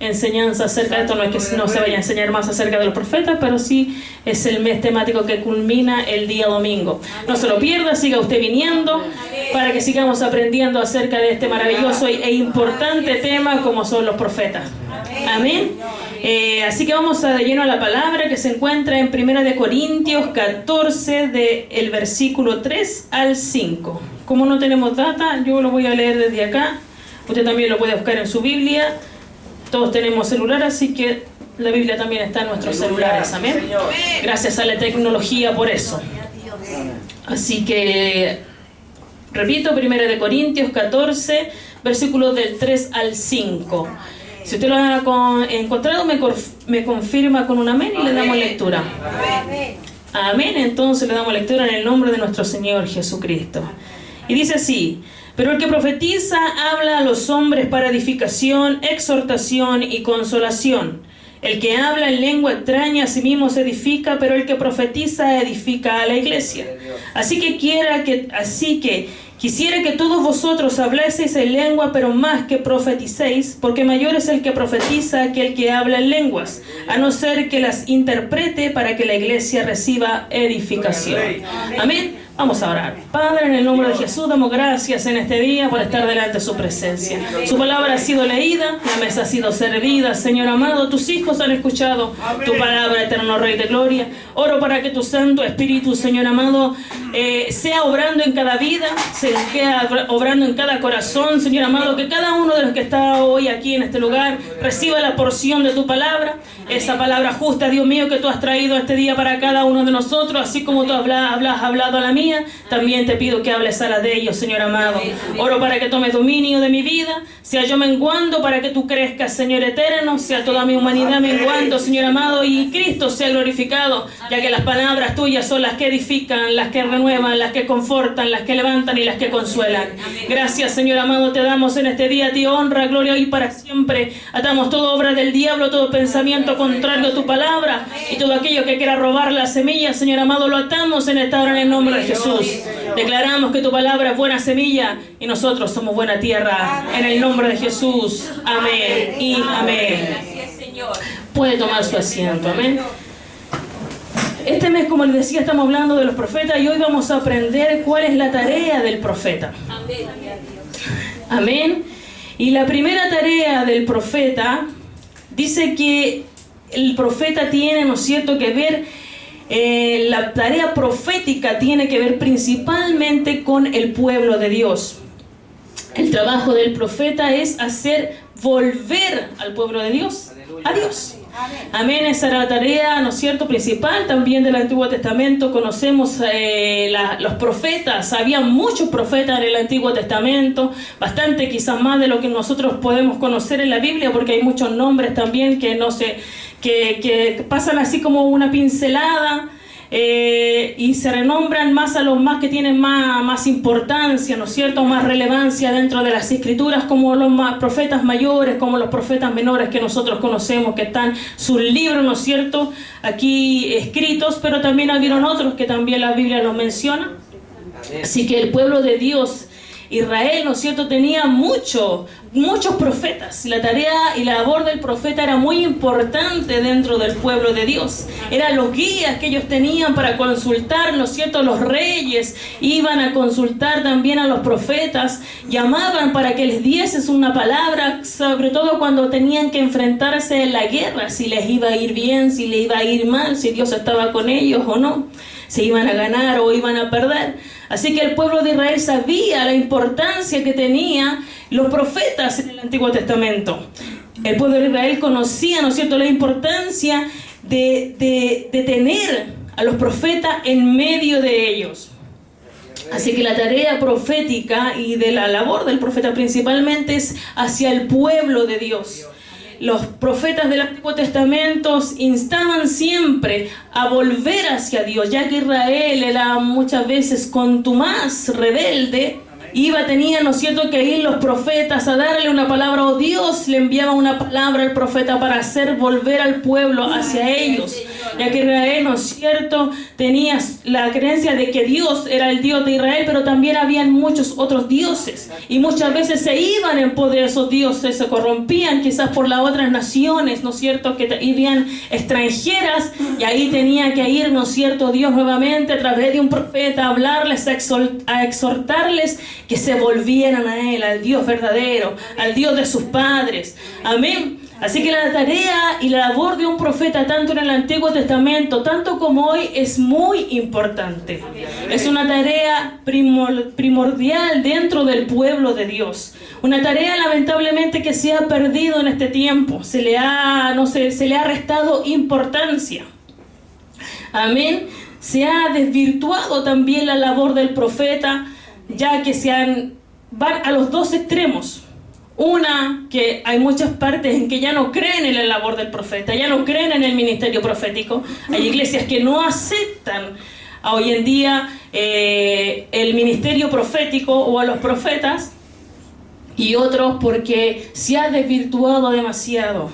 enseñanza acerca de esto. No es que no se vaya a enseñar más acerca de los profetas, pero sí es el mes temático que culmina el día domingo. No se lo pierda, siga usted viniendo para que sigamos aprendiendo acerca de este maravilloso e importante tema como son los profetas. Amén. Así que vamos de lleno a la palabra que se encuentra en 1 Corintios 14 del versículo 3 al 5. Como no tenemos data, yo lo voy a leer desde acá. Usted también lo puede buscar en su Biblia. Todos tenemos celular, así que la Biblia también está en nuestros celulares. Amén. Gracias a la tecnología por eso. Así que, repito, 1 Corintios 14, versículos del 3 al 5. Si usted lo ha encontrado, me confirma con un amén y le damos lectura. Amén. Entonces le damos lectura en el nombre de nuestro Señor Jesucristo. Y dice así: pero el que profetiza habla a los hombres para edificación, exhortación y consolación. El que habla en lengua extraña a sí mismo se edifica, pero el que profetiza edifica a la iglesia. Así que quisiera que todos vosotros hablaseis en lengua, pero más que profeticéis, porque mayor es el que profetiza que el que habla en lenguas, a no ser que las interprete para que la iglesia reciba edificación. Amén. Vamos a orar. Padre, en el nombre de Jesús, damos gracias en este día por estar delante de su presencia. Su palabra ha sido leída, la mesa ha sido servida. Señor amado, tus hijos han escuchado tu palabra, eterno Rey de Gloria. Oro para que tu Santo Espíritu, Señor amado, sea obrando en cada vida, sea obrando en cada corazón, Señor amado, que cada uno de los que está hoy aquí en este lugar reciba la porción de tu palabra, esa palabra justa, Dios mío, que tú has traído este día para cada uno de nosotros, así como tú has hablado a la mía. También te pido que hables a la de ellos, Señor amado. Oro para que tomes dominio de mi vida, sea yo menguando para que tú crezcas, Señor eterno, sea toda mi humanidad menguando, Señor amado, y Cristo sea glorificado, ya que las palabras tuyas son las que edifican, las que renuevan, las que confortan, las que levantan y las que consuelan. Gracias, Señor amado, te damos en este día a ti honra, gloria y para siempre. Atamos toda obra del diablo, todo pensamiento contrario a tu palabra y todo aquello que quiera robar la semilla, Señor amado, lo atamos en esta hora en el nombre de Jesús. Declaramos que tu palabra es buena semilla y nosotros somos buena tierra. En el nombre de Jesús. Amén y amén. Puede tomar su asiento. Amén. Este mes, como les decía, estamos hablando de los profetas y hoy vamos a aprender cuál es la tarea del profeta. Amén. Y la primera tarea del profeta dice que el profeta tiene, ¿no es cierto?, que ver. La tarea profética tiene que ver principalmente con el pueblo de Dios. El trabajo del profeta es hacer volver al pueblo de Dios a Dios. Amén, esa era la tarea, ¿no es cierto?, principal también del Antiguo Testamento. Conocemos los profetas, había muchos profetas en el Antiguo Testamento, bastante quizás más de lo que nosotros podemos conocer en la Biblia, porque hay muchos nombres también que no sé, que pasan así como una pincelada. Y se renombran más a los más que tienen más importancia, ¿no es cierto?, más relevancia dentro de las escrituras, como los profetas mayores, como los profetas menores que nosotros conocemos, que están sus libros, ¿no es cierto?, aquí escritos, pero también hubieron otros que también la Biblia los menciona. Así que el pueblo de Dios, Israel, ¿no es cierto?, tenía muchos profetas. La tarea y la labor del profeta era muy importante dentro del pueblo de Dios. Eran los guías que ellos tenían para consultar, ¿no es cierto?, los reyes iban a consultar también a los profetas, llamaban para que les dieses una palabra, sobre todo cuando tenían que enfrentarse en la guerra, si les iba a ir bien, si les iba a ir mal, si Dios estaba con ellos o no, si iban a ganar o iban a perder. Así que el pueblo de Israel sabía la importancia que tenían los profetas en el Antiguo Testamento. El pueblo de Israel conocía, ¿no es cierto?, la importancia de tener a los profetas en medio de ellos. Así que la tarea profética y de la labor del profeta principalmente es hacia el pueblo de Dios. Los profetas del Antiguo Testamento instaban siempre a volver hacia Dios, ya que Israel era muchas veces contumaz, rebelde. Tenía, ¿no es cierto?, que ir los profetas a darle una palabra, o Dios le enviaba una palabra al profeta para hacer volver al pueblo hacia ellos. ya que Israel, ¿no es cierto?, tenía la creencia de que Dios era el Dios de Israel, pero también habían muchos otros dioses, y muchas veces se iban en pos de esos dioses, se corrompían quizás por las otras naciones, ¿no es cierto?, que vivían extranjeras, y ahí tenía que ir, ¿no es cierto?, Dios nuevamente a través de un profeta a hablarles, a exhortarles que se volvieran a Él, al Dios verdadero, al Dios de sus padres. Amén. Así que la tarea y la labor de un profeta, tanto en el Antiguo Testamento, tanto como hoy, es muy importante. Es una tarea primordial dentro del pueblo de Dios. Una tarea lamentablemente que se ha perdido en este tiempo. Se le ha restado importancia. Amén. Se ha desvirtuado también la labor del profeta, ya que van a los dos extremos. Una, que hay muchas partes en que ya no creen en la labor del profeta, ya no creen en el ministerio profético. Hay iglesias que no aceptan hoy en día el ministerio profético o a los profetas, y otros porque se ha desvirtuado demasiado.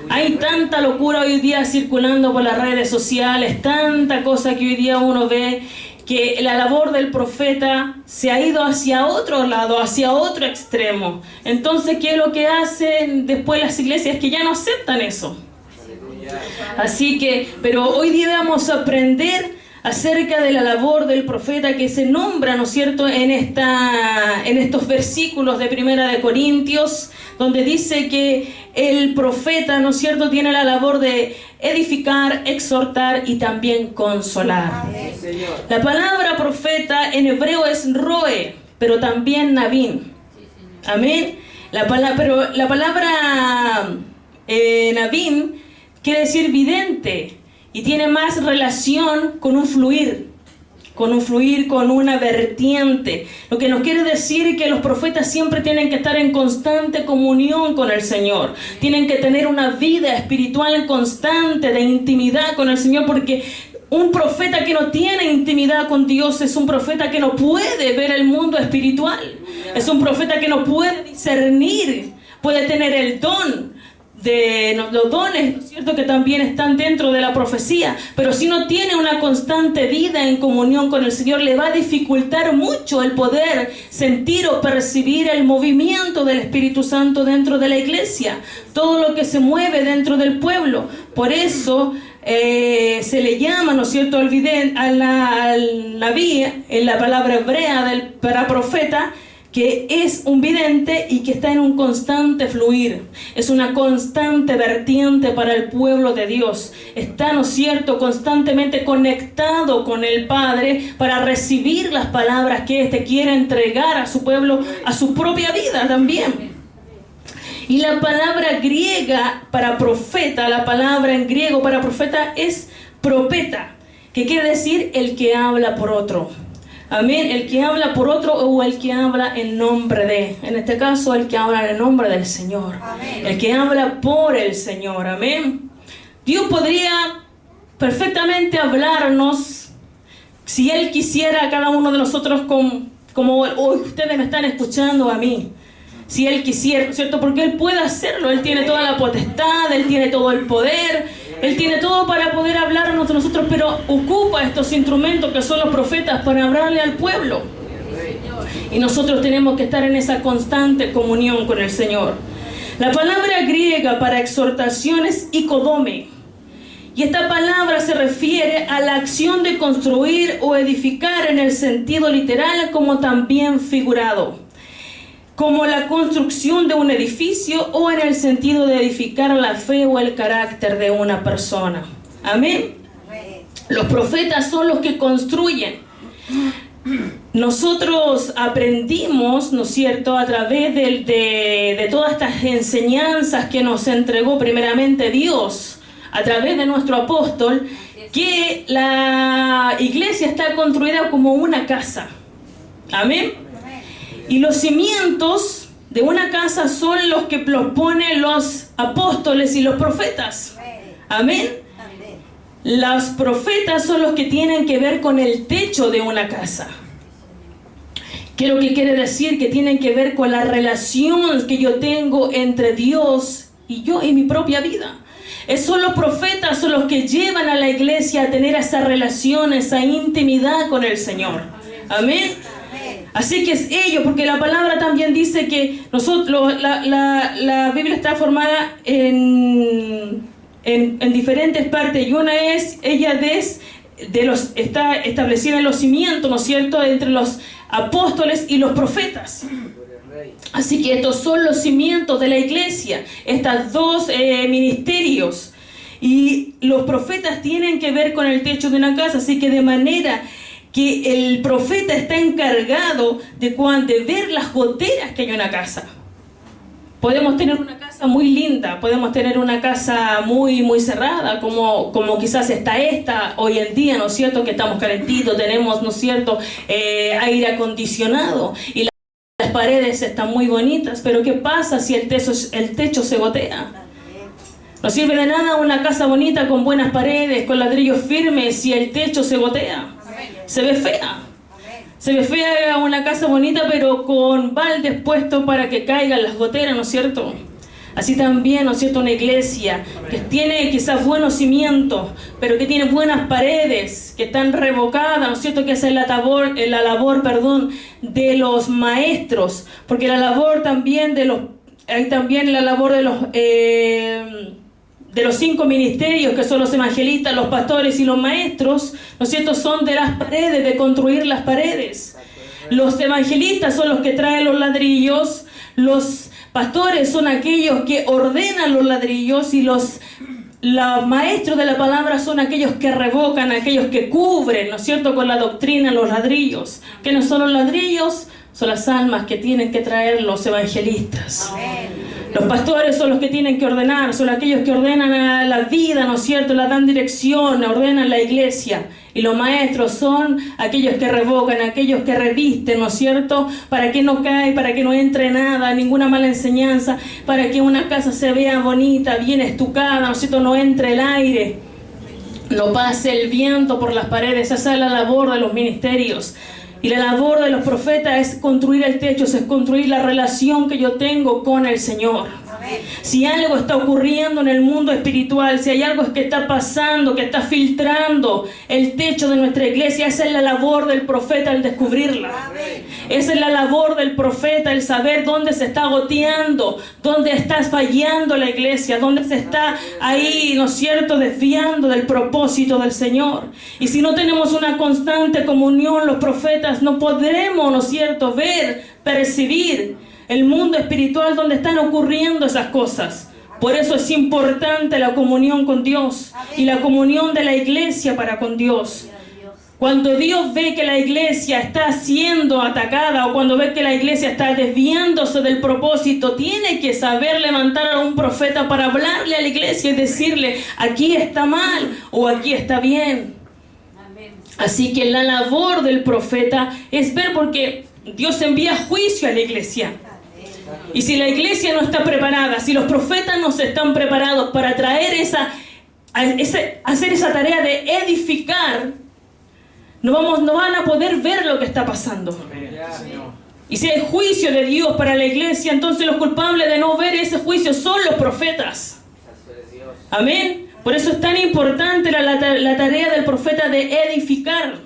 Hay tanta locura hoy día circulando por las redes sociales, tanta cosa que hoy día uno ve, que la labor del profeta se ha ido hacia otro lado, hacia otro extremo. Entonces, ¿qué es lo que hacen después las iglesias? Que ya no aceptan eso. Así que, pero hoy día vamos a aprender acerca de la labor del profeta que se nombra, ¿no es cierto?, en estos versículos de Primera de Corintios, donde dice que el profeta, ¿no es cierto?, tiene la labor de edificar, exhortar y también consolar. La palabra profeta en hebreo es roe, pero también nabín. Amén. Pero la palabra nabín quiere decir vidente y tiene más relación con un fluir, con una vertiente. Lo que nos quiere decir que los profetas siempre tienen que estar en constante comunión con el Señor. Tienen que tener una vida espiritual constante de intimidad con el Señor, porque un profeta que no tiene intimidad con Dios es un profeta que no puede ver el mundo espiritual. Es un profeta que no puede discernir, puede tener el don de los dones, ¿no es cierto?, que también están dentro de la profecía, pero si no tiene una constante vida en comunión con el Señor, le va a dificultar mucho el poder sentir o percibir el movimiento del Espíritu Santo dentro de la iglesia, todo lo que se mueve dentro del pueblo. Por eso se le llama, ¿no es cierto?, al nabí, en la palabra hebrea para profeta, que es un vidente y que está en un constante fluir. Es una constante vertiente para el pueblo de Dios. Está, ¿no es cierto?, constantemente conectado con el Padre para recibir las palabras que éste quiere entregar a su pueblo, a su propia vida también. Y la palabra griega para profeta, la palabra en griego para profeta es propeta, que quiere decir el que habla por otro. Amén, el que habla por otro o el que habla en nombre de. En este caso, el que habla en nombre del Señor. Amén. El que habla por el Señor. Amén. Dios podría perfectamente hablarnos si Él quisiera a cada uno de nosotros como hoy ustedes me están escuchando a mí. Si Él quisiera, ¿cierto? Porque Él puede hacerlo. Él tiene toda la potestad, Él tiene todo el poder. Él tiene todo para poder hablarnos a nosotros, pero ocupa estos instrumentos que son los profetas para hablarle al pueblo. Y nosotros tenemos que estar en esa constante comunión con el Señor. La palabra griega para exhortación es ikodome. Y esta palabra se refiere a la acción de construir o edificar en el sentido literal como también figurado, como la construcción de un edificio o en el sentido de edificar la fe o el carácter de una persona. Amén. Los profetas son los que construyen. Nosotros aprendimos, ¿no es cierto?, a través de todas estas enseñanzas que nos entregó primeramente Dios, a través de nuestro apóstol, que la iglesia está construida como una casa. Amén. Y los cimientos de una casa son los que los ponen los apóstoles y los profetas. Amén. Los profetas son los que tienen que ver con el techo de una casa. ¿Qué es lo que quiere decir? Que tienen que ver con la relación que yo tengo entre Dios y yo en mi propia vida. Son los profetas, son los que llevan a la iglesia a tener esa relación, esa intimidad con el Señor. Amén. Así que es ello, porque la palabra también dice que nosotros, la Biblia está formada en diferentes partes, y una es, está establecida en los cimientos, ¿no es cierto?, entre los apóstoles y los profetas. Así que estos son los cimientos de la iglesia, estos dos ministerios. Y los profetas tienen que ver con el techo de una casa, así que de manera que el profeta está encargado de ver las goteras que hay en una casa. Podemos tener una casa muy linda, podemos tener una casa muy, muy cerrada, como quizás está esta hoy en día, ¿no es cierto?, que estamos calentitos, tenemos, ¿no es cierto?, aire acondicionado, y las paredes están muy bonitas, pero ¿qué pasa si el techo se gotea? No sirve de nada una casa bonita con buenas paredes, con ladrillos firmes, si el techo se gotea. Se ve fea. Se ve fea una casa bonita, pero con baldes puestos para que caigan las goteras, ¿no es cierto? Así también, ¿no es cierto?, una iglesia que tiene quizás buenos cimientos, pero que tiene buenas paredes, que están revocadas, ¿no es cierto?, que esa es la labor, de los maestros, porque la labor también hay también la labor de los 5 ministerios, que son los evangelistas, los pastores y los maestros, ¿no es cierto?, son de las paredes, de construir las paredes. Los evangelistas son los que traen los ladrillos, los pastores son aquellos que ordenan los ladrillos, y los maestros de la palabra son aquellos que revocan, aquellos que cubren, ¿no es cierto?, con la doctrina los ladrillos. ¿Qué no son los ladrillos? Son las almas que tienen que traer los evangelistas. Amén. Los pastores son los que tienen que ordenar, son aquellos que ordenan a la vida, ¿no es cierto?, la dan dirección, ordenan la iglesia. Y los maestros son aquellos que revocan, aquellos que revisten, ¿no es cierto?, para que no caiga, para que no entre nada, ninguna mala enseñanza, para que una casa se vea bonita, bien estucada, ¿no es cierto?, no entre el aire, no pase el viento por las paredes. Esa es la labor de los ministerios. Y la labor de los profetas es construir el techo, es construir la relación que yo tengo con el Señor. Amén. Si algo está ocurriendo en el mundo espiritual, si hay algo que está pasando, que está filtrando el techo de nuestra iglesia, esa es la labor del profeta, el descubrirla. Amén. Esa es la labor del profeta, el saber dónde se está goteando, dónde está fallando la iglesia, dónde se está ahí, ¿no es cierto?, desviando del propósito del Señor. Y si no tenemos una constante comunión, los profetas no podremos, ¿no es cierto?, percibir el mundo espiritual donde están ocurriendo esas cosas. Por eso es importante la comunión con Dios y la comunión de la iglesia para con Dios. Cuando Dios ve que la iglesia está siendo atacada, o cuando ve que la iglesia está desviándose del propósito, tiene que saber levantar a un profeta para hablarle a la iglesia y decirle: aquí está mal o aquí está bien. Así que la labor del profeta es ver, porque Dios envía juicio a la iglesia. Y si la iglesia no está preparada, si los profetas no se están preparados para traer hacer esa tarea de edificar, no van a poder ver lo que está pasando. Y si hay juicio de Dios para la iglesia, entonces los culpables de no ver ese juicio son los profetas. Amén. Por eso es tan importante la tarea del profeta de edificar.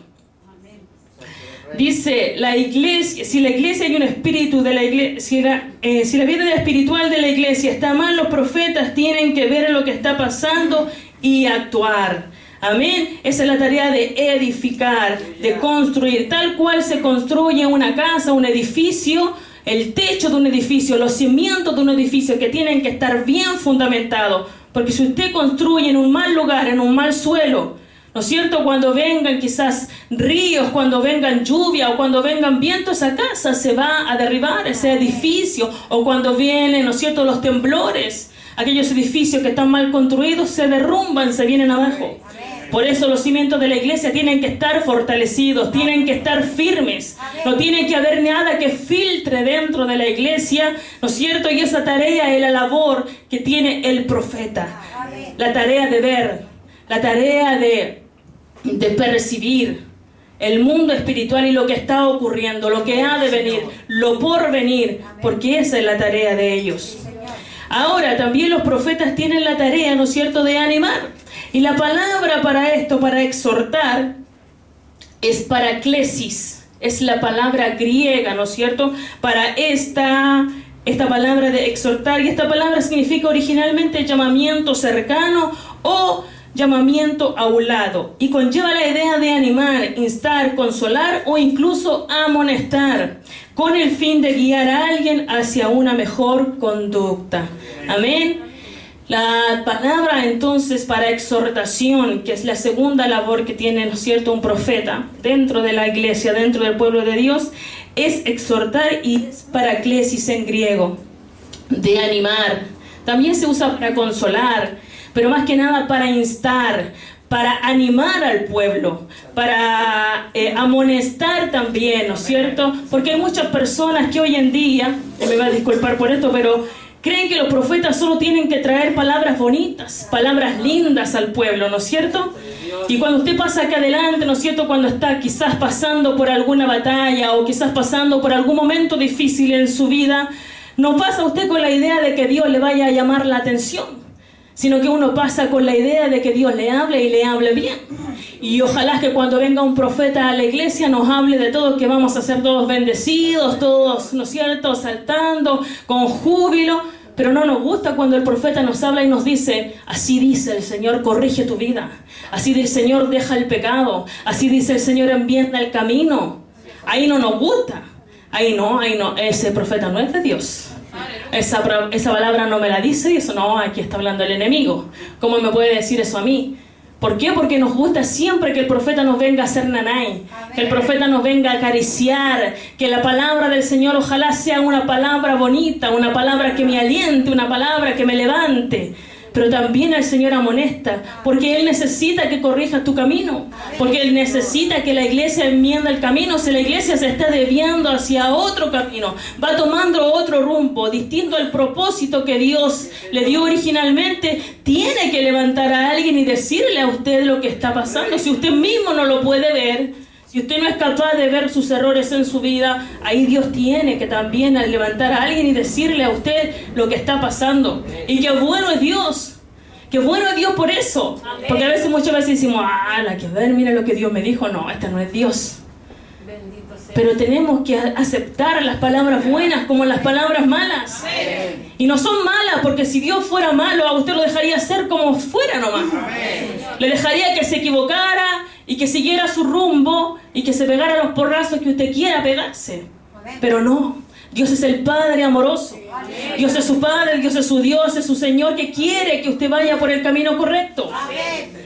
Dice la iglesia, si la iglesia hay un espíritu de la iglesia, si la vida espiritual de la iglesia está mal, los profetas tienen que ver lo que está pasando y actuar. Amén. Esa es la tarea de edificar, de construir, tal cual se construye una casa, un edificio, el techo de un edificio, los cimientos de un edificio que tienen que estar bien fundamentados. Porque si usted construye en un mal lugar, en un mal suelo, ¿no es cierto?, cuando vengan quizás ríos, cuando vengan lluvia o cuando vengan vientos, esa casa se va a derribar, ese edificio. O cuando vienen, ¿no es cierto?, los temblores, aquellos edificios que están mal construidos se derrumban, se vienen abajo. Por eso los cimientos de la iglesia tienen que estar fortalecidos, tienen que estar firmes. No tiene que haber nada que filtre dentro de la iglesia, ¿no es cierto? Y esa tarea es la labor que tiene el profeta. La tarea de ver, la tarea de percibir el mundo espiritual y lo que está ocurriendo, lo que ha de venir, lo por venir, porque esa es la tarea de ellos. Ahora, también los profetas tienen la tarea, ¿no es cierto?, de animar. Y la palabra para esto, para exhortar, es paraklesis. Es la palabra griega, ¿no es cierto?, para esta palabra de exhortar. Y esta palabra significa originalmente llamamiento cercano o llamamiento aulado. Y conlleva la idea de animar, instar, consolar o incluso amonestar, con el fin de guiar a alguien hacia una mejor conducta. Amén. La palabra entonces para exhortación, que es la segunda labor que tiene, ¿no es cierto?, un profeta dentro de la iglesia, dentro del pueblo de Dios, es exhortar y es paraklesis en griego, de animar. También se usa para consolar, pero más que nada para instar, para animar al pueblo, para amonestar también, ¿no es cierto? Porque hay muchas personas que hoy en día, me va a disculpar por esto, pero creen que los profetas solo tienen que traer palabras bonitas, palabras lindas al pueblo, ¿no es cierto? Y cuando usted pasa acá adelante, ¿no es cierto?, cuando está quizás pasando por alguna batalla o quizás pasando por algún momento difícil en su vida, no pasa usted con la idea de que Dios le vaya a llamar la atención, sino que uno pasa con la idea de que Dios le hable y le hable bien. Y ojalá que cuando venga un profeta a la iglesia nos hable de todo, que vamos a ser todos bendecidos, todos, ¿no es cierto?, saltando con júbilo. Pero no nos gusta cuando el profeta nos habla y nos dice: así dice el Señor, corrige tu vida. Así dice el Señor, deja el pecado. Así dice el Señor, enmienda el camino. Ahí no nos gusta. Ahí no. Ese profeta no es de Dios. Esa palabra no me la dice, y eso no, aquí está hablando el enemigo. ¿Cómo me puede decir eso a mí? ¿Por qué? Porque nos gusta siempre que el profeta nos venga a hacer nanay, que el profeta nos venga a acariciar, que la palabra del Señor ojalá sea una palabra bonita, una palabra que me aliente, una palabra que me levante. Pero también el Señor amonesta, porque Él necesita que corrijas tu camino, porque Él necesita que la iglesia enmienda el camino. Si la iglesia se está desviando hacia otro camino, va tomando otro rumbo, distinto al propósito que Dios le dio originalmente, tiene que levantar a alguien y decirle a usted lo que está pasando. Si usted mismo no lo puede ver, si usted no es capaz de ver sus errores en su vida, ahí Dios tiene que también levantar a alguien y decirle a usted lo que está pasando. Y qué bueno es Dios. Qué bueno es Dios por eso. Porque a veces, muchas veces decimos: la que ver, mira lo que Dios me dijo. No, esta no es Dios. Pero tenemos que aceptar las palabras buenas como las palabras malas. Y no son malas, porque si Dios fuera malo, a usted lo dejaría ser como fuera nomás. Le dejaría que se equivocara y que siguiera su rumbo y que se pegara los porrazos que usted quiera pegarse. Pero no, Dios es el Padre amoroso. Dios es su Padre, Dios es su Dios, es su Señor, que quiere que usted vaya por el camino correcto.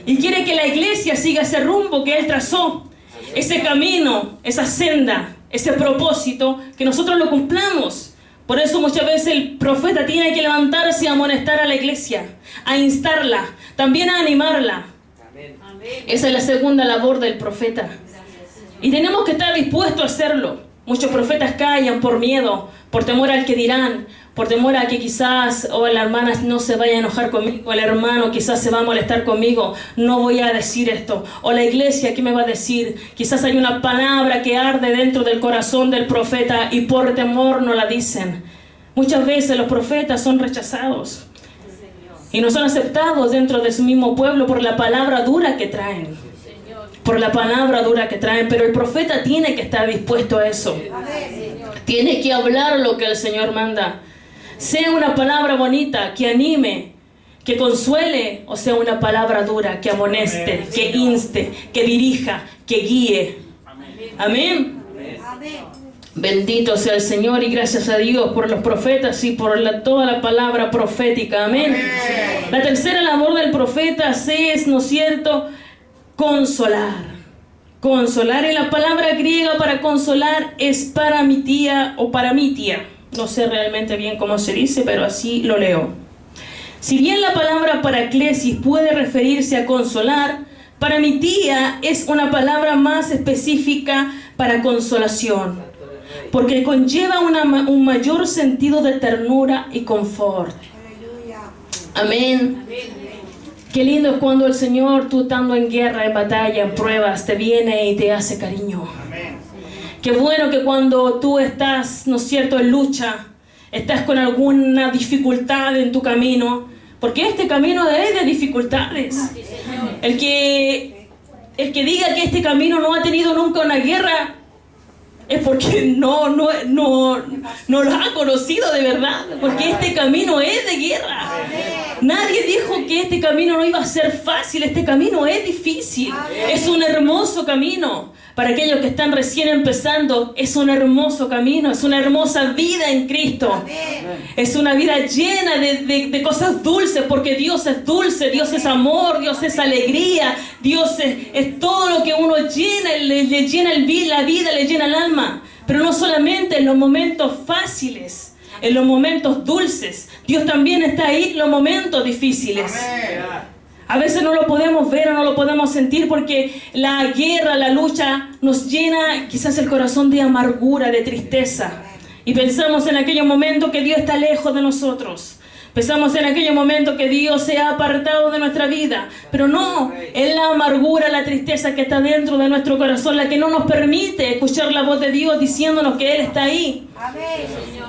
Y quiere que la iglesia siga ese rumbo que Él trazó, ese camino, esa senda, ese propósito, que nosotros lo cumplamos. Por eso muchas veces el profeta tiene que levantarse a amonestar a la iglesia, a instarla, también a animarla. Esa es la segunda labor del profeta. Y tenemos que estar dispuestos a hacerlo. Muchos profetas callan por miedo, por temor al que dirán, por temor a que quizás la hermana no se vaya a enojar conmigo, el hermano quizás se va a molestar conmigo, no voy a decir esto. O la iglesia, ¿qué me va a decir? Quizás hay una palabra que arde dentro del corazón del profeta y por temor no la dicen. Muchas veces los profetas son rechazados y no son aceptados dentro de su mismo pueblo por la palabra dura que traen. Por la palabra dura que traen. Pero el profeta tiene que estar dispuesto a eso. Tiene que hablar lo que el Señor manda. Sea una palabra bonita, que anime, que consuele, o sea una palabra dura, que amoneste, que inste, que dirija, que guíe. Amén. Bendito sea el Señor, y gracias a Dios por los profetas y por toda la palabra profética. Amén. La tercera labor del profeta es, ¿no es cierto?, consolar. Consolar, y la palabra griega para consolar es paramitia o paramitia. No sé realmente bien cómo se dice, pero así lo leo. Si bien la palabra paraklesis puede referirse a consolar, paramitia es una palabra más específica para consolación, porque conlleva un mayor sentido de ternura y confort. Amén. Qué lindo es cuando el Señor, tú estando en guerra, en batalla, en pruebas, te viene y te hace cariño. Qué bueno que cuando tú estás, ¿no es cierto?, en lucha, estás con alguna dificultad en tu camino, porque este camino es de dificultades. El que diga que este camino no ha tenido nunca una guerra es porque no lo ha conocido de verdad, porque este camino es de guerra. Nadie dijo que este camino no iba a ser fácil, este camino es difícil. Es un hermoso camino. Para aquellos que están recién empezando, es un hermoso camino, es una hermosa vida en Cristo. Es una vida llena de cosas dulces, porque Dios es dulce, Dios es amor, Dios es alegría, Dios es todo lo que uno llena, le llena la vida, le llena el alma. Pero no solamente en los momentos fáciles, en los momentos dulces, Dios también está ahí en los momentos difíciles. A veces no lo podemos ver o no lo podemos sentir porque la guerra, la lucha nos llena quizás el corazón de amargura, de tristeza. Y pensamos en aquellos momentos que Dios está lejos de nosotros. Pensamos en aquellos momentos que Dios se ha apartado de nuestra vida. Pero no, es la amargura, la tristeza que está dentro de nuestro corazón la que no nos permite escuchar la voz de Dios diciéndonos que Él está ahí.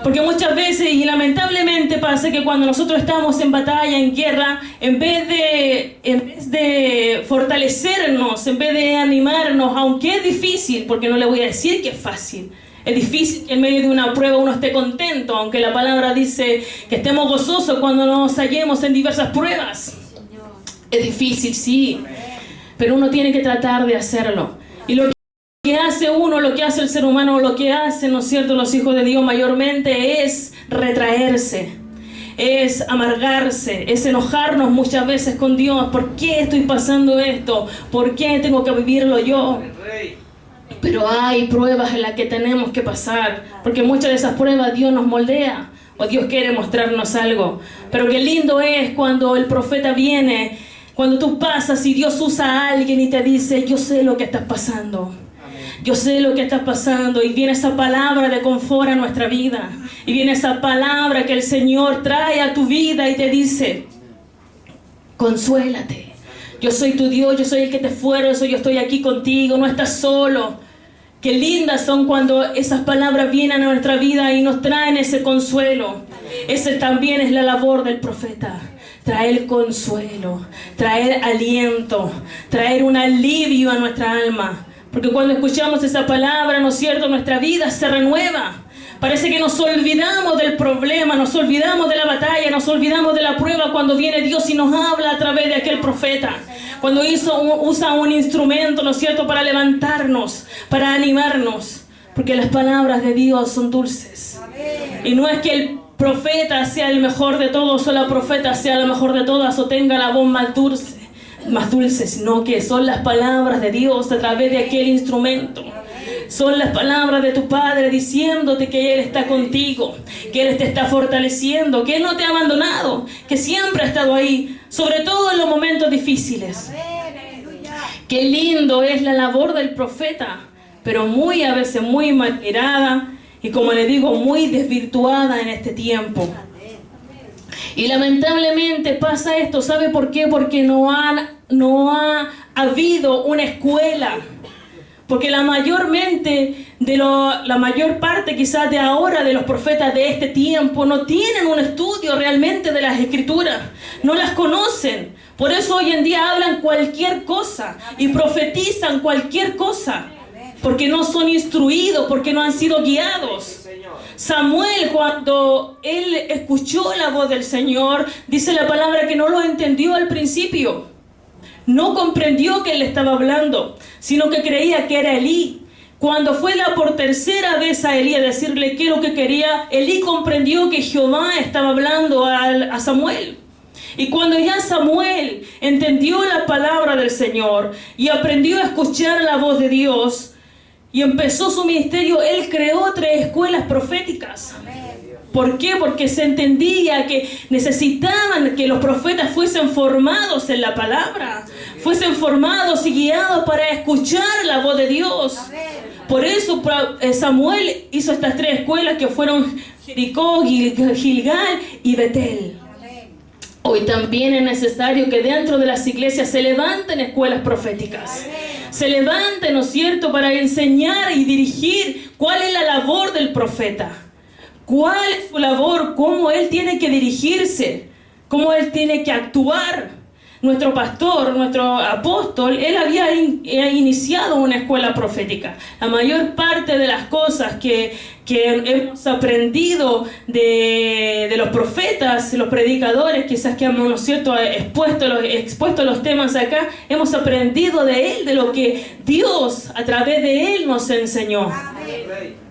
Porque muchas veces y lamentablemente pasa que cuando nosotros estamos en batalla, en guerra, en vez de fortalecernos, en vez de animarnos, aunque es difícil, porque no le voy a decir que es fácil. Es difícil que en medio de una prueba uno esté contento, aunque la palabra dice que estemos gozosos cuando nos hallemos en diversas pruebas. Es difícil, sí, pero uno tiene que tratar de hacerlo. Y lo que hace uno, lo que hace el ser humano, lo que hacen, ¿no es cierto?, los hijos de Dios mayormente es retraerse, es amargarse, es enojarnos muchas veces con Dios. ¿Por qué estoy pasando esto? ¿Por qué tengo que vivirlo yo? Pero hay pruebas en las que tenemos que pasar, porque muchas de esas pruebas Dios nos moldea, o Dios quiere mostrarnos algo. Pero qué lindo es cuando el profeta viene, cuando tú pasas y Dios usa a alguien y te dice: yo sé lo que estás pasando, yo sé lo que estás pasando. Y viene esa palabra de confort a nuestra vida, y viene esa palabra que el Señor trae a tu vida y te dice: consuélate, yo soy tu Dios, yo soy el que te esfuerzo, yo estoy aquí contigo, no estás solo. Qué lindas son cuando esas palabras vienen a nuestra vida y nos traen ese consuelo. Ese también es la labor del profeta. Traer consuelo, traer aliento, traer un alivio a nuestra alma. Porque cuando escuchamos esa palabra, ¿no es cierto?, nuestra vida se renueva. Parece que nos olvidamos del problema, nos olvidamos de la batalla, nos olvidamos de la prueba cuando viene Dios y nos habla a través de aquel profeta. Cuando usa un instrumento, ¿no es cierto?, para levantarnos, para animarnos. Porque las palabras de Dios son dulces. Y no es que el profeta sea el mejor de todos o la profeta sea la mejor de todas o tenga la voz más dulce, sino que son las palabras de Dios a través de aquel instrumento. Son las palabras de tu Padre diciéndote que Él está contigo, que Él te está fortaleciendo, que Él no te ha abandonado, que siempre ha estado ahí, sobre todo en los momentos difíciles. Qué lindo es la labor del profeta, pero a veces muy mal mirada y, como le digo, muy desvirtuada en este tiempo. Y lamentablemente pasa esto. ¿Sabe por qué? Porque no ha habido una escuela. Porque la mayor parte quizás de ahora de los profetas de este tiempo no tienen un estudio realmente de las Escrituras, no las conocen. Por eso hoy en día hablan cualquier cosa y profetizan cualquier cosa, porque no son instruidos, porque no han sido guiados. Samuel, cuando él escuchó la voz del Señor, dice la palabra que no lo entendió al principio. No comprendió que él le estaba hablando, sino que creía que era Elí. Cuando fue por tercera vez a Elí a decirle qué es lo que quería, Elí comprendió que Jehová estaba hablando a Samuel. Y cuando ya Samuel entendió la palabra del Señor y aprendió a escuchar la voz de Dios y empezó su ministerio, él creó 3 escuelas proféticas. ¿Por qué? Porque se entendía que necesitaban que los profetas fuesen formados en la palabra, fuesen formados y guiados para escuchar la voz de Dios. Por eso Samuel hizo estas 3 escuelas que fueron Jericó, Gilgal y Betel. Hoy también es necesario que dentro de las iglesias se levanten escuelas proféticas. Se levanten, ¿no es cierto?, para enseñar y dirigir cuál es la labor del profeta. cuál es su labor, cómo él tiene que dirigirse, cómo él tiene que actuar. Nuestro pastor, nuestro apóstol, él había iniciado una escuela profética. La mayor parte de las cosas que hemos aprendido de los profetas, los predicadores, quizás que hemos, ¿no es cierto?, expuesto los temas acá, hemos aprendido de él, de lo que Dios a través de él nos enseñó. Amén.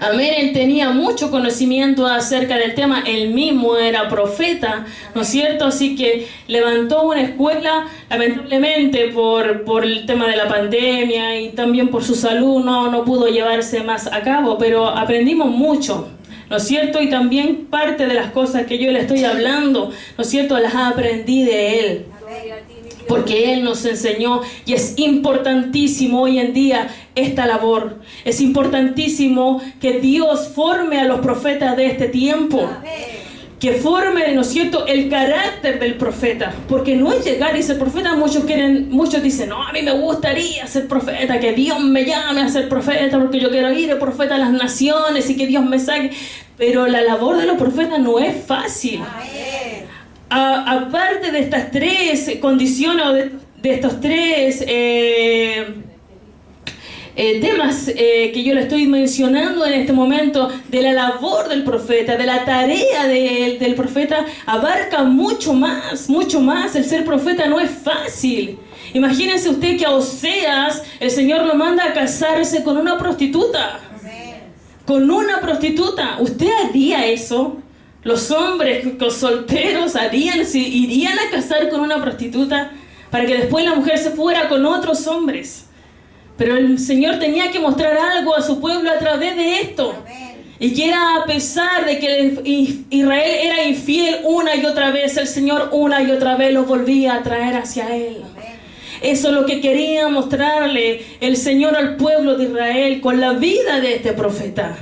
Amén, él tenía mucho conocimiento acerca del tema, él mismo era profeta, ¿no es cierto? Así que levantó una escuela, lamentablemente por el tema de la pandemia y también por su salud no pudo llevarse más a cabo, pero aprendimos mucho, ¿no es cierto? Y también parte de las cosas que yo le estoy hablando, ¿no es cierto?, las aprendí de él. Porque él nos enseñó, y es importantísimo hoy en día esta labor. Es importantísimo que Dios forme a los profetas de este tiempo. Que forme, ¿no es cierto?, el carácter del profeta. Porque no es llegar y ser profeta. Muchos dicen, no, a mí me gustaría ser profeta, que Dios me llame a ser profeta, porque yo quiero ir de profeta a las naciones y que Dios me saque. Pero la labor de los profetas no es fácil. Aparte de estas tres condiciones, o de estos tres temas que yo le estoy mencionando en este momento, de la labor del profeta, de la tarea del profeta, abarca mucho más. El ser profeta no es fácil. Imagínense usted que a Oseas el Señor lo manda a casarse con una prostituta. Con una prostituta. ¿Usted haría eso? Los hombres solteros irían a casar con una prostituta para que después la mujer se fuera con otros hombres. Pero el Señor tenía que mostrar algo a su pueblo a través de esto. Y que era, a pesar de que Israel era infiel una y otra vez, el Señor una y otra vez los volvía a traer hacia Él. Eso es lo que quería mostrarle el Señor al pueblo de Israel con la vida de este profeta.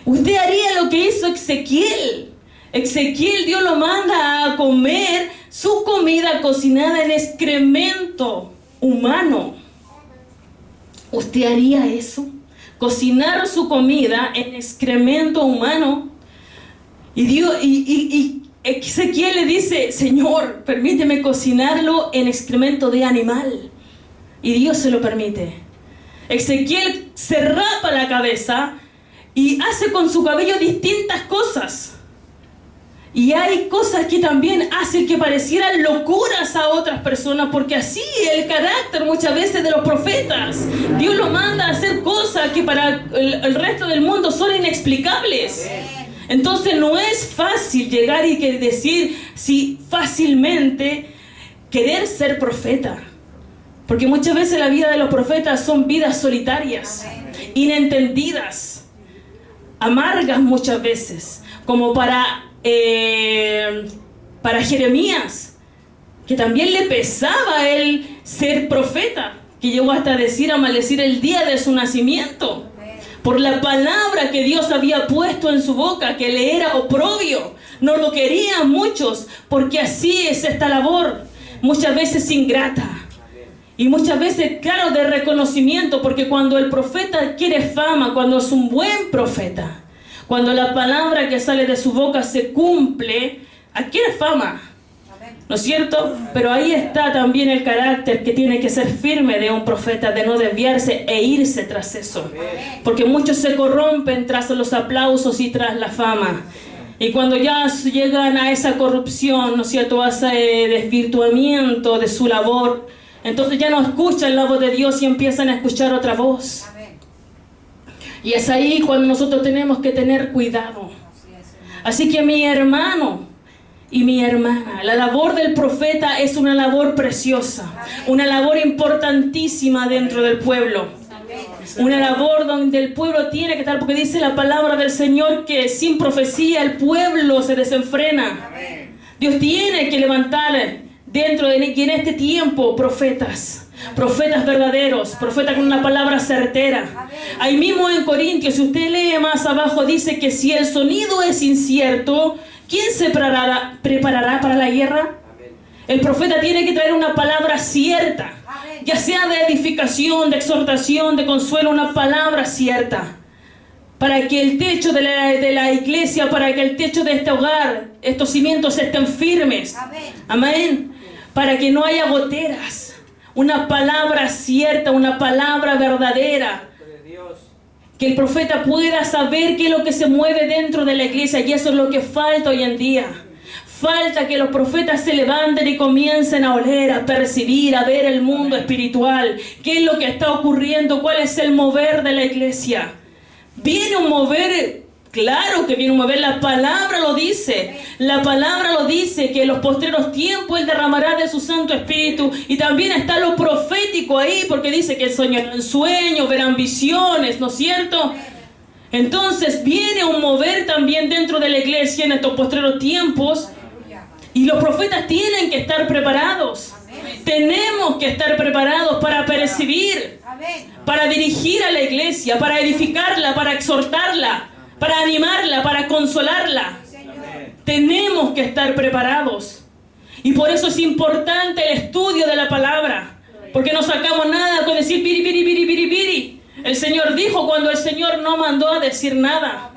Usted haría lo que hizo Ezequiel. Ezequiel, Dios lo manda a comer su comida cocinada en excremento humano. ¿Usted haría eso? Cocinar su comida en excremento humano. Y Ezequiel le dice, Señor, permíteme cocinarlo en excremento de animal. Y Dios se lo permite. Ezequiel se rapa la cabeza y hace con su cabello distintas cosas. Y hay cosas que también hacen que parecieran locuras a otras personas, porque así es el carácter muchas veces de los profetas. Dios los manda a hacer cosas que para el resto del mundo son inexplicables. Entonces no es fácil llegar y decir si fácilmente querer ser profeta. Porque muchas veces la vida de los profetas son vidas solitarias, inentendidas, amargas muchas veces, como para Jeremías, que también le pesaba a él ser profeta, que llegó hasta decir, a maldecir el día de su nacimiento, por la palabra que Dios había puesto en su boca, que le era oprobio. No lo querían muchos, porque así es esta labor, muchas veces ingrata. Y muchas veces, claro, de reconocimiento, porque cuando el profeta quiere fama, cuando es un buen profeta, cuando la palabra que sale de su boca se cumple, adquiere fama, ¿no es cierto? Pero ahí está también el carácter que tiene que ser firme de un profeta, de no desviarse e irse tras eso. Porque muchos se corrompen tras los aplausos y tras la fama. Y cuando ya llegan a esa corrupción, ¿no es cierto?, a ese desvirtuamiento de su labor, entonces ya no escuchan la voz de Dios y empiezan a escuchar otra voz. Y es ahí cuando nosotros tenemos que tener cuidado. Así que mi hermano y mi hermana, la labor del profeta es una labor preciosa, una labor importantísima dentro del pueblo. Una labor donde el pueblo tiene que estar, porque dice la palabra del Señor que sin profecía el pueblo se desenfrena. Dios tiene que levantar dentro de en este tiempo profetas verdaderos, profetas con una palabra certera. Ahí mismo en Corintios, si usted lee más abajo, dice que si el sonido es incierto, ¿quién se preparará para la guerra? El profeta tiene que traer una palabra cierta, ya sea de edificación, de exhortación, de consuelo, una palabra cierta. para que el techo de la iglesia, para que el techo de este hogar, estos cimientos estén firmes. Amén. Para que no haya goteras. Una palabra cierta, una palabra verdadera. Que el profeta pueda saber qué es lo que se mueve dentro de la iglesia. Y eso es lo que falta hoy en día. Falta que los profetas se levanten y comiencen a oler, a percibir, a ver el mundo espiritual. ¿Qué es lo que está ocurriendo? ¿Cuál es el mover de la iglesia? Viene un mover, claro que viene un mover, la palabra lo dice. La palabra lo dice, que en los postreros tiempos Él derramará de su Santo Espíritu. Y también está lo profético ahí, porque dice que soñarán sueños, verán visiones, ¿no es cierto? Entonces viene un mover también dentro de la iglesia en estos postreros tiempos. Y los profetas tienen que estar preparados. Tenemos que estar preparados para percibir, para dirigir a la iglesia, para edificarla, para exhortarla, para animarla, para consolarla. Tenemos que estar preparados. Y por eso es importante el estudio de la palabra. Porque no sacamos nada con decir piri, piri, piri, piri, piri. El Señor dijo cuando el Señor no mandó a decir nada.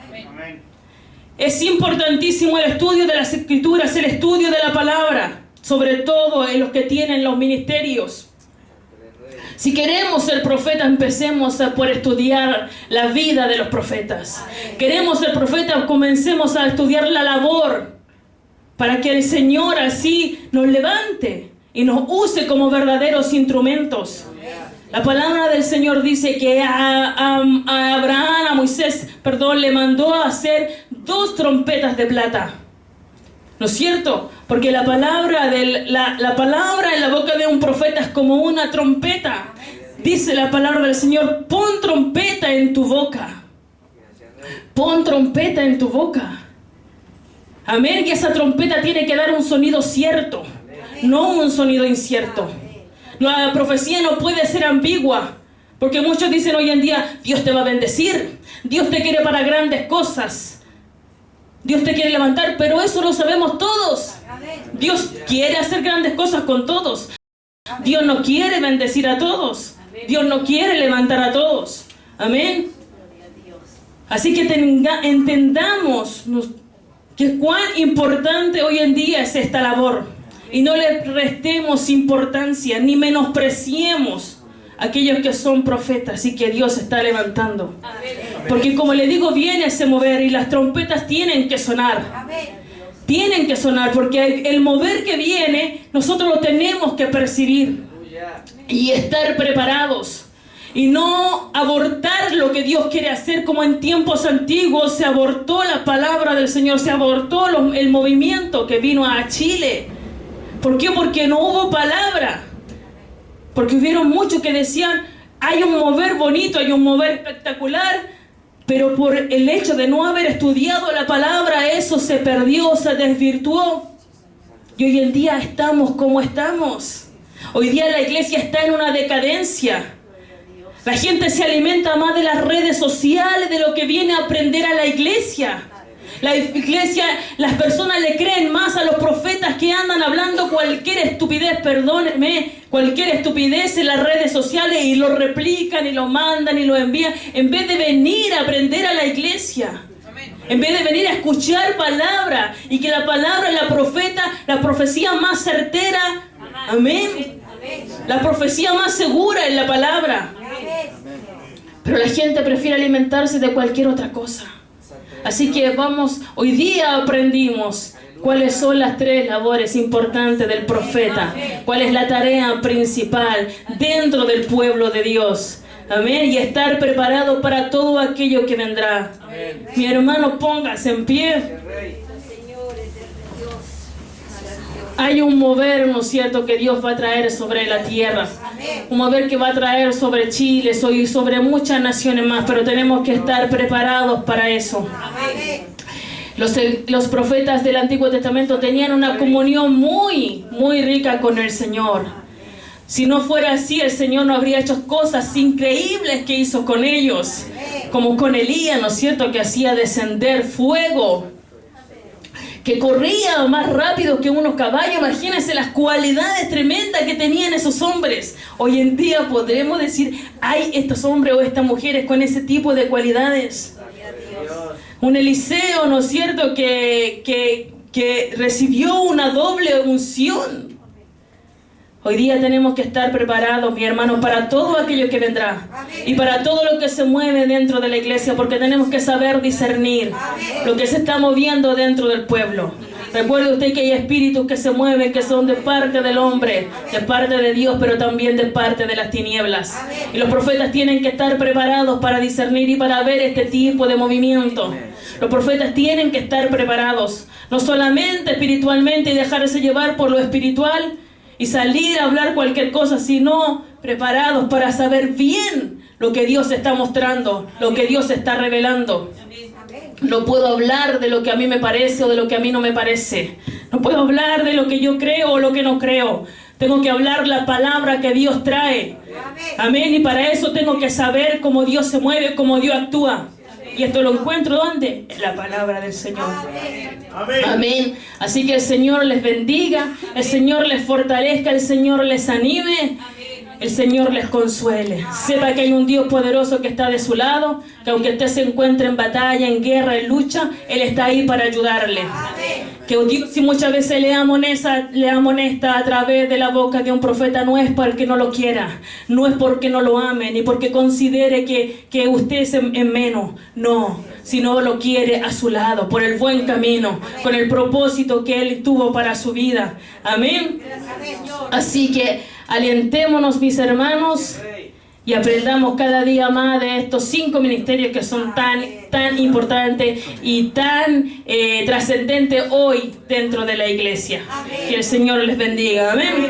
Es importantísimo el estudio de las Escrituras, el estudio de la palabra. Sobre todo en los que tienen los ministerios. Si queremos ser profetas, empecemos por estudiar la vida de los profetas. Queremos ser profetas, comencemos a estudiar la labor para que el Señor así nos levante y nos use como verdaderos instrumentos. La palabra del Señor dice que a Abraham, a Moisés, le mandó a hacer 2 trompetas de plata. ¿No es cierto? Porque la palabra en la boca de un profeta es como una trompeta. Dice la palabra del Señor, pon trompeta en tu boca. Pon trompeta en tu boca. Amén. Y esa trompeta tiene que dar un sonido cierto, no un sonido incierto. La profecía no puede ser ambigua. Porque muchos dicen hoy en día, Dios te va a bendecir. Dios te quiere para grandes cosas. Dios te quiere levantar, pero eso lo sabemos todos. Dios quiere hacer grandes cosas con todos. Dios no quiere bendecir a todos. Dios no quiere levantar a todos. Amén. Así que entendamos que cuán importante hoy en día es esta labor. Y no le restemos importancia, ni menospreciemos a aquellos que son profetas y que Dios está levantando. Porque como le digo, viene ese mover y las trompetas tienen que sonar. Tienen que sonar porque el mover que viene, nosotros lo tenemos que percibir y estar preparados. Y no abortar lo que Dios quiere hacer como en tiempos antiguos se abortó la palabra del Señor, se abortó el movimiento que vino a Chile. ¿Por qué? Porque no hubo palabra. Porque hubieron muchos que decían, hay un mover bonito, hay un mover espectacular, pero por el hecho de no haber estudiado la palabra, eso se perdió, se desvirtuó. Y hoy en día estamos como estamos. Hoy día la iglesia está en una decadencia. La gente se alimenta más de las redes sociales, de lo que viene a aprender a la iglesia. La iglesia, las personas le creen más a los profetas que andan hablando cualquier estupidez, perdónenme, cualquier estupidez en las redes sociales y lo replican y lo mandan y lo envían, en vez de venir a aprender a la iglesia. En vez de venir a escuchar palabra y que la palabra, la profecía más certera, amén. La profecía más segura es la palabra. Pero la gente prefiere alimentarse de cualquier otra cosa. Así que hoy día aprendimos cuáles son las 3 labores importantes del profeta. Cuál es la tarea principal dentro del pueblo de Dios. Amén. Y estar preparado para todo aquello que vendrá. Amén. Mi hermano, póngase en pie. Hay un mover, ¿no es cierto?, que Dios va a traer sobre la tierra. Un mover que va a traer sobre Chile y sobre muchas naciones más, pero tenemos que estar preparados para eso. Los profetas del Antiguo Testamento tenían una comunión muy, muy rica con el Señor. Si no fuera así, el Señor no habría hecho cosas increíbles que hizo con ellos. Como con Elías, ¿no es cierto?, que hacía descender fuego, que corría más rápido que unos caballos. Imagínense las cualidades tremendas que tenían esos hombres. Hoy en día podremos decir, hay estos hombres o estas mujeres con ese tipo de cualidades. Un Eliseo, ¿no es cierto?, que recibió una doble unción. Hoy día tenemos que estar preparados, mi hermano, para todo aquello que vendrá y para todo lo que se mueve dentro de la iglesia, porque tenemos que saber discernir lo que se está moviendo dentro del pueblo. Recuerde usted que hay espíritus que se mueven, que son de parte del hombre, de parte de Dios, pero también de parte de las tinieblas. Y los profetas tienen que estar preparados para discernir y para ver este tipo de movimiento. Los profetas tienen que estar preparados, no solamente espiritualmente y dejarse llevar por lo espiritual y salir a hablar cualquier cosa, sino preparados para saber bien lo que Dios está mostrando, lo que Dios está revelando. No puedo hablar de lo que a mí me parece o de lo que a mí no me parece. No puedo hablar de lo que yo creo o lo que no creo. Tengo que hablar la palabra que Dios trae. Amén. Y para eso tengo que saber cómo Dios se mueve, cómo Dios actúa. Y esto lo encuentro ¿dónde? En la palabra del Señor. Amén. Amén. Así que el Señor les bendiga, el Señor les fortalezca, el Señor les anime, el Señor les consuele. Sepa que hay un Dios poderoso que está de su lado, que aunque usted se encuentre en batalla, en guerra, en lucha, Él está ahí para ayudarle. Que Dios, si muchas veces le amonesta a través de la boca de un profeta, no es porque no lo quiera, no es porque no lo ame, ni porque considere que usted es en menos, no, sino lo quiere a su lado, por el buen camino, con el propósito que Él tuvo para su vida. Amén. Así que alentémonos, mis hermanos, y aprendamos cada día más de estos 5 ministerios que son tan importantes y tan trascendentes hoy dentro de la iglesia. Que el Señor les bendiga. Amén.